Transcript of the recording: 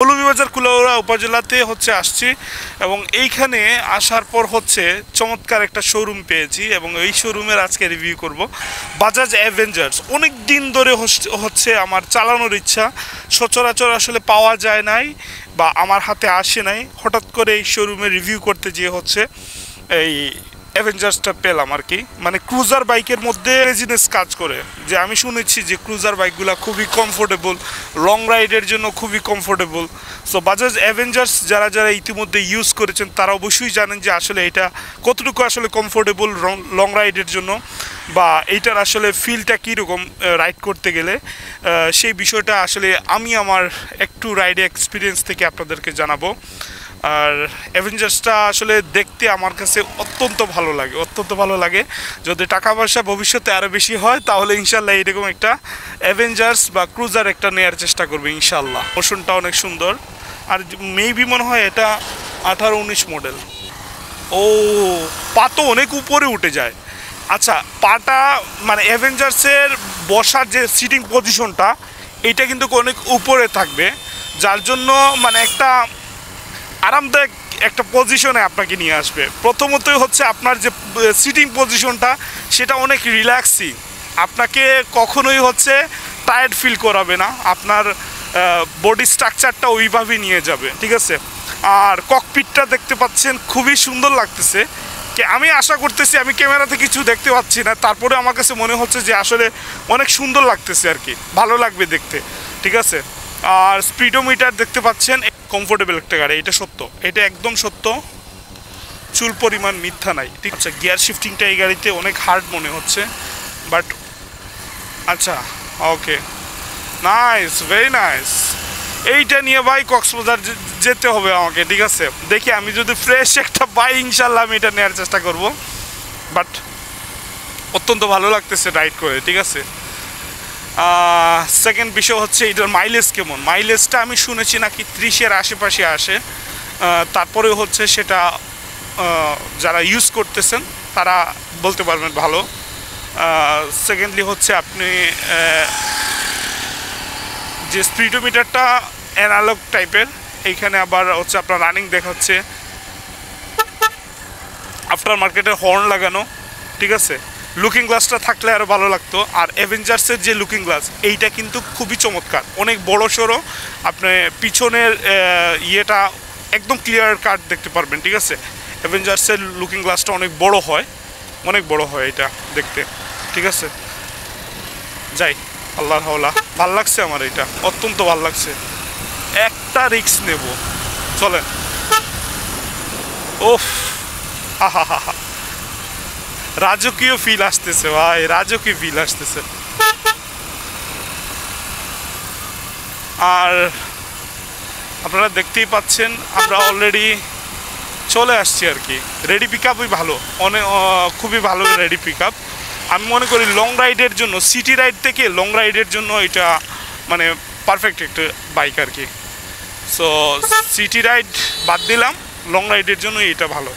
মৌলভীবাজার কুলাউড়া উপজেলাতে আসছি এবং এইখানে আসার পর চমৎকার একটা শোরুম পেয়েছি এবং এই শোরুমের আজকে রিভিউ করব। বাজাজ অ্যাভেঞ্জার্স অনেক দিন ধরে আমার চালানোর ইচ্ছা, সচরাচর আসলে পাওয়া যায় নাই বা আমার হাতে আসে নাই। হঠাৎ করে এই শোরুমে রিভিউ করতে গিয়ে এই অ্যাভেঞ্জার্সটা পেলাম আর কি। মানে ক্রুজার বাইকের মধ্যে রেজিনেস কাজ করে, যে আমি শুনেছি যে ক্রুজার বাইকগুলো খুবই কমফোর্টেবল, লং রাইডের জন্য খুবই কমফোর্টেবল। সো বাজাজ অ্যাভেঞ্জার্স যারা যারা ইতিমধ্যে ইউজ করেছেন তারা অবশ্যই জানেন যে আসলে এটা কতটুকু আসলে কমফোর্টেবল লং রাইডের জন্য, বা এইটার আসলে ফিলটা কীরকম রাইড করতে গেলে। সেই বিষয়টা আসলে আমি আমার একটু রাইড এক্সপিরিয়েন্স থেকে আপনাদেরকে জানাবো। আর অ্যাভেঞ্জার্সটা আসলে দেখতে আমার কাছে অত্যন্ত ভালো লাগে। যদি টাকা পয়সা ভবিষ্যতে আরও বেশি হয় তাহলে ইনশাল্লাহ এরকম একটা অ্যাভেঞ্জার্স বা ক্রুজার একটা নেওয়ার চেষ্টা করবে ইনশাল্লাহ। মোশনটা অনেক সুন্দর, আর মেবি মনে হয় এটা 18-19 মডেল। ও পা তো অনেক উপরে উঠে যায়। আচ্ছা, পাটা মানে অ্যাভেঞ্জার্সের বসার যে সিটিং পজিশনটা এইটা কিন্তু অনেক উপরে থাকবে, যার জন্য মানে একটা আরামদায়ক একটা পজিশনে আপনাকে নিয়ে আসবে। প্রথমতই আপনার যে সিটিং পজিশনটা সেটা অনেক রিল্যাক্সিং, আপনাকে কখনোই টায়ার্ড ফিল করাবে না, আপনার বডি স্ট্রাকচারটা ওইভাবেই নিয়ে যাবে, ঠিক আছে। আর ককপিটটা দেখতে পাচ্ছেন খুবই সুন্দর লাগতেছে। আমি আশা করতেছি, আমি ক্যামেরাতে কিছু দেখতে পাচ্ছি না, তারপরে আমার কাছে মনে হচ্ছে যে আসলে অনেক সুন্দর লাগতেছে আর কি, ভালো লাগবে দেখতে, ঠিক আছে। আর স্পিডোমিটার দেখতে পাচ্ছেন, কমফোর্টেবল একটা গাড়ি, এটা সত্য, এটা একদম সত্য, চুল পরিমাণ মিথ্যা নাই, ঠিক আছে। গিয়ার শিফটিংটা এই গাড়িতে অনেক হার্ড মনে হচ্ছে, বাট আচ্ছা ওকে, নাইস, ভেরি নাইস। এইটা নিয়ে ভাই কক্সবাজার যেতে হবে আমাকে, ঠিক আছে। দেখি আমি যদি ফ্রেশ একটা পাই ইনশাল্লাহ আমি এটা নেওয়ার চেষ্টা করব, বাট অত্যন্ত ভালো লাগতেছে রাইড করে, ঠিক আছে। সেকেন্ড বিষয় এটার মাইলেজ কেমন। মাইলেজটা আমি শুনেছি নাকি 30-এর আশেপাশে আসে, তারপরেও সেটা যারা ইউজ করতেছেন তারা বলতে পারবেন ভালো। সেকেন্ডলি আপনি যে স্পিডোমিটারটা অ্যানালগ টাইপের, এইখানে আবার আপনার রানিং দেখাচ্ছে, আফটার মার্কেটের হর্ন লাগানো, ঠিক আছে। লুকিং গ্লাসটা থাকলে আরও ভালো লাগতো। আর অ্যাভেঞ্জার্সের যে লুকিং গ্লাস এইটা কিন্তু খুবই চমৎকার, অনেক বড় সড়ো, আপনি পিছনের ইয়েটা একদম ক্লিয়ার কাট দেখতে পারবেন, ঠিক আছে। অ্যাভেঞ্জার্সের লুকিং গ্লাসটা অনেক বড় হয় এটা দেখতে, ঠিক আছে। যাই, আল্লাহর হাওলা, ভাল লাগছে আমার, এটা অত্যন্ত ভাল লাগছে। একটা রিস্ক নেব, চলেন। ওফ, হা হা হা হা, রাজকীয় ফিল আসতেছে ভাই, রাজকীয় ফিল আসতেছে। আর আপনারা দেখতেই পাচ্ছেন আমরা অলরেডি চলে আসছি আর কি। রেডি পিক আপই ভালো, খুবই ভালো রেডি পিক আপ। আমি মনে করি লং রাইডের জন্য, সিটি রাইড থেকে লং রাইডের জন্য এটা মানে পারফেক্ট একটা বাইক আর কি। সো সিটি রাইড বাদ দিলাম, লং রাইডের জন্য এটা ভালো।